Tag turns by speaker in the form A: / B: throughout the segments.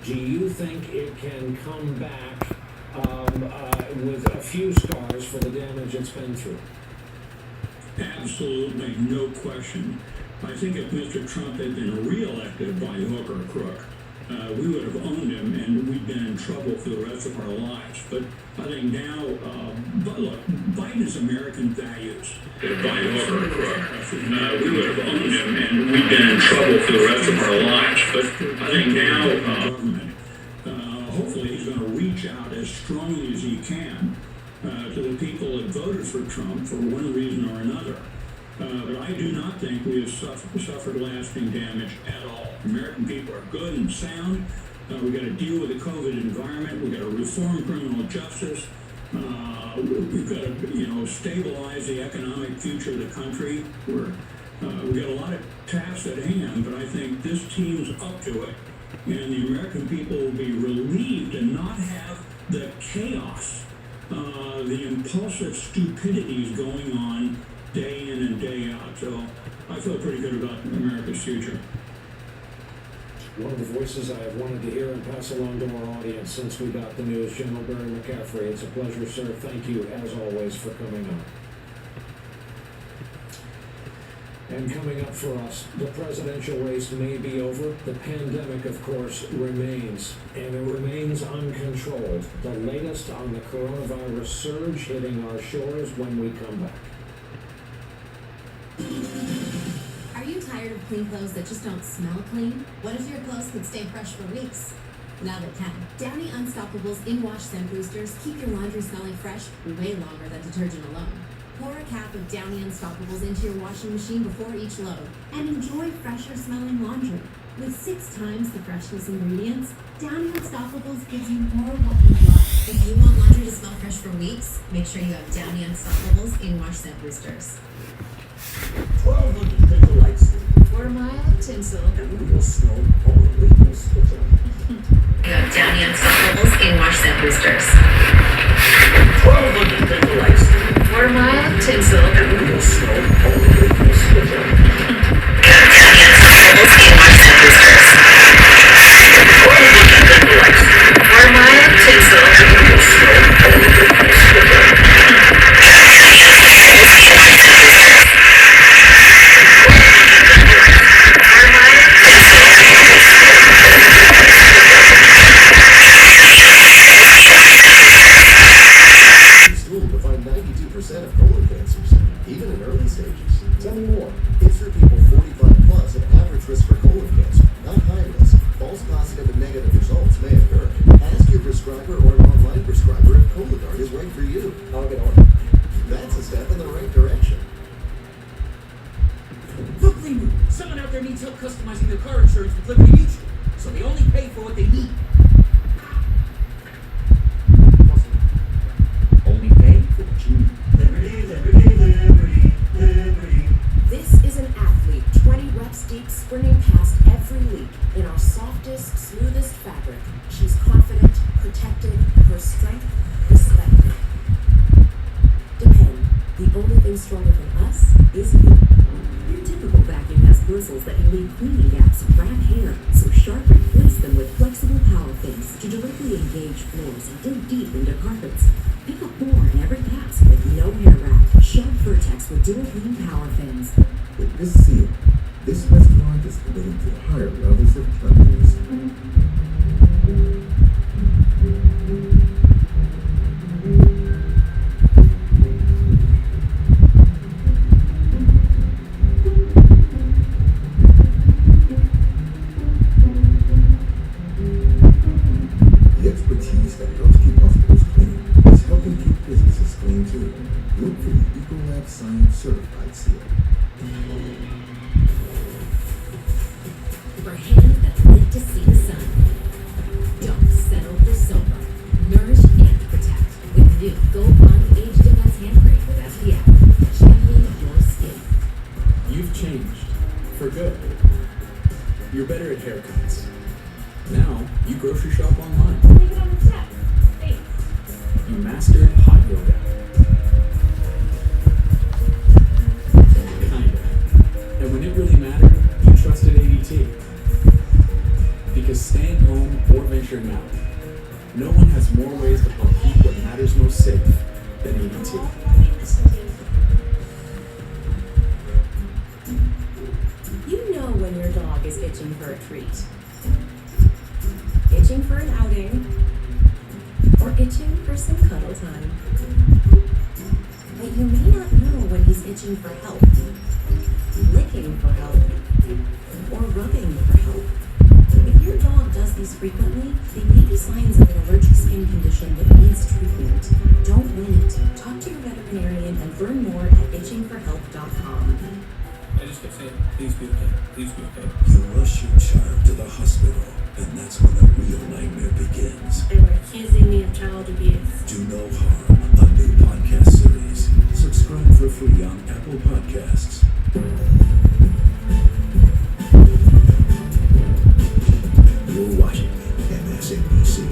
A: Do you think it can come back with a few scars for the damage it's been through?
B: Absolutely, no question. I think if Mr. Trump had been reelected by hook or crook, we would have owned him and we'd been in trouble for the rest of our lives. But I think now, but look, Biden's American values. By hook or crook, we would have owned him and we'd been in trouble for the rest of our lives. But I think now, government, hopefully he's going to reach out as strongly as he can to the people that voted for Trump for one reason or another. But I do not think we have suffered lasting damage at all. American people are good and sound. We've got to deal with the COVID environment. We've got to reform criminal justice. We've got to, stabilize the economic future of the country. We've got a lot of tasks at hand, but I think this team's up to it. And the American people will be relieved to not have the chaos, the impulsive stupidities going on day in and day out. So I feel pretty good about America's future.
A: One of the voices I have wanted to hear and pass along to our audience since we got the news, General Barry McCaffrey. It's a pleasure, sir. Thank you, as always, for coming on. And coming up for us, the presidential race may be over. The pandemic, of course, remains, and it remains uncontrolled. The latest on the coronavirus surge hitting our shores when we come back.
C: Are you tired of clean clothes that just don't smell clean? What if your clothes could stay fresh for weeks? Now they can. Downy Unstoppable's in-wash scent boosters keep your laundry smelling fresh way longer than detergent alone. Pour a cap of Downy Unstoppables into your washing machine before each load and enjoy fresher smelling laundry. With 6 times the freshness ingredients, Downy Unstoppables gives you more of what you love. If you want laundry to smell fresh for weeks, make sure you have Downy Unstoppables in-wash scent boosters.
D: 1,200 paper lights.
C: 4 mile tinsel.
D: And we will snow all the weakness.
C: You have Downy Unstoppables in-wash scent boosters.
D: 1,200 paper lights.
C: 4 mile tinsel.
D: And we will snow all the weakness.
C: Downy Unstoppables in-wash scent boosters.
D: 1,200 paper lights.
C: 4 mile tinsel.
D: And we will snow all the weakness.
E: Of colon cancers, even in early stages. Tell me more. It's for people 45 plus at average risk for colon cancer, not high risk. False positive and negative results may occur. Ask your prescriber or an online prescriber if Cologuard is right for you. I'll get on. That's a step in the right direction.
F: Look, Lemu, someone out there needs help customizing their car insurance with Liberty Mutual, so they only pay for what they need. Only pay for what you need.
G: Liberty, liberty, liberty, liberty.
H: This is an athlete 20 reps deep, sprinting past every leap in our softest, smoothest fabric. She's confident, protected, her strength respected. Depend. The only thing stronger than us is you. Your typical vacuum has bristles that can leave cleaning gaps and wrap hair, so Sharp replace them with flexible power fins to directly engage floors and dig deep into carpets. Pick up more in every pass with no hair wrap. Sharp Vertex with dual clean power fins.
I: With this seal, this restaurant is committed to higher levels of cleanliness. The expertise that helps keep hospitals clean is helping keep businesses clean too. Look for the Ecolab Science Certified seal.
H: For hands that live to see the sun. Don't settle for silver. Nourish and protect with new Gold Bond Age Defense Hand Cream with SPF. Championing your skin.
J: You've changed. For good. You're better at haircuts. Now, you grocery shop online.
C: Leave it on the step. Thanks.
J: You mastered hot yoga. Kinda. And when it really mattered, you trusted ADT. Because staying home or venturing doctor now. No one has more ways to help keep what matters most safe than ADT.
H: You know when your dog is itching for a treat. Itching for an outing. Or itching for some cuddle time. But you may not know when he's itching for help. Licking for help. Or rubbing for help. If your dog does these frequently, they may be signs of an allergic skin condition that needs treatment. Don't wait. Talk to your veterinarian and learn more at itchingforhelp.com.
F: I just kept saying, please be okay, please be okay.
I: You rush your child to the hospital, and that's when the real nightmare begins.
K: They were accusing me of child abuse.
I: Do No Harm, a new podcast series. Subscribe for free on Apple Podcasts. You're watching MSNBC.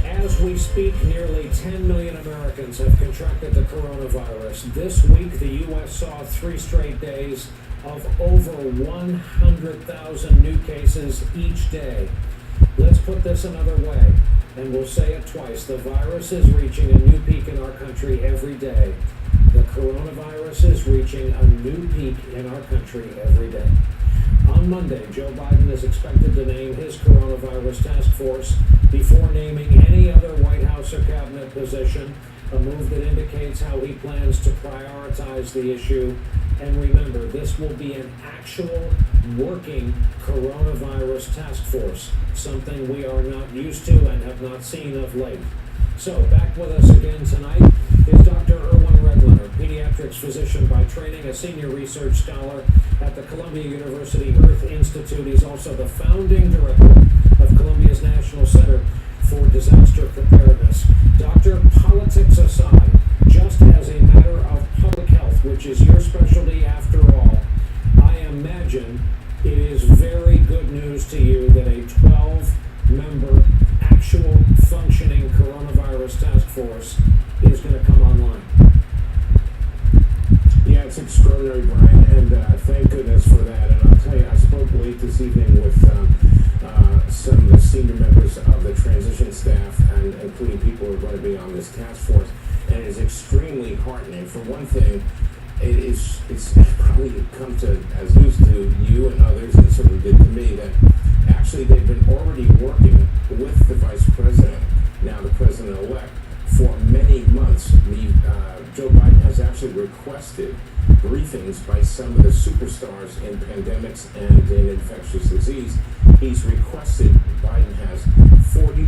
A: As we speak, nearly 10 million Americans have contracted the coronavirus. This week, the U.S. saw 3 straight days of over 100,000 new cases each day. Let's put this another way, and we'll say it twice. The virus is reaching a new peak in our country every day. The coronavirus is reaching a new peak in our country every day. On Monday, Joe Biden is expected to name his coronavirus task force before naming any other White House or cabinet position, a move that indicates how he plans to prioritize the issue. And remember, this will be an actual working coronavirus task force, something we are not used to and have not seen of late. So, back with us again tonight is Dr. Erwin Redlener, pediatrics physician by training, a senior research scholar at the Columbia University Earth Institute. He's also the founding director of Columbia's National Center for Disaster Preparedness. Doctor, politics aside, just as a matter of public health, which is your specialty after all, I imagine it is very good news to you that a 12-member actual functioning coronavirus task force is going to come online.
L: Yeah, it's extraordinary, Brian, and thank goodness for that. And I'll tell you, I spoke late this evening with some of the senior members of the transition staff, and including people who are going to be on this task force, and it is extremely heartening. For one thing, it's probably come to as news to you and others, and certainly did to me, that actually they've been already working with the vice president, now the president-elect, for many months. Joe Biden has actually requested briefings by some of the superstars in pandemics and in infectious disease. He's requested, Biden has, 40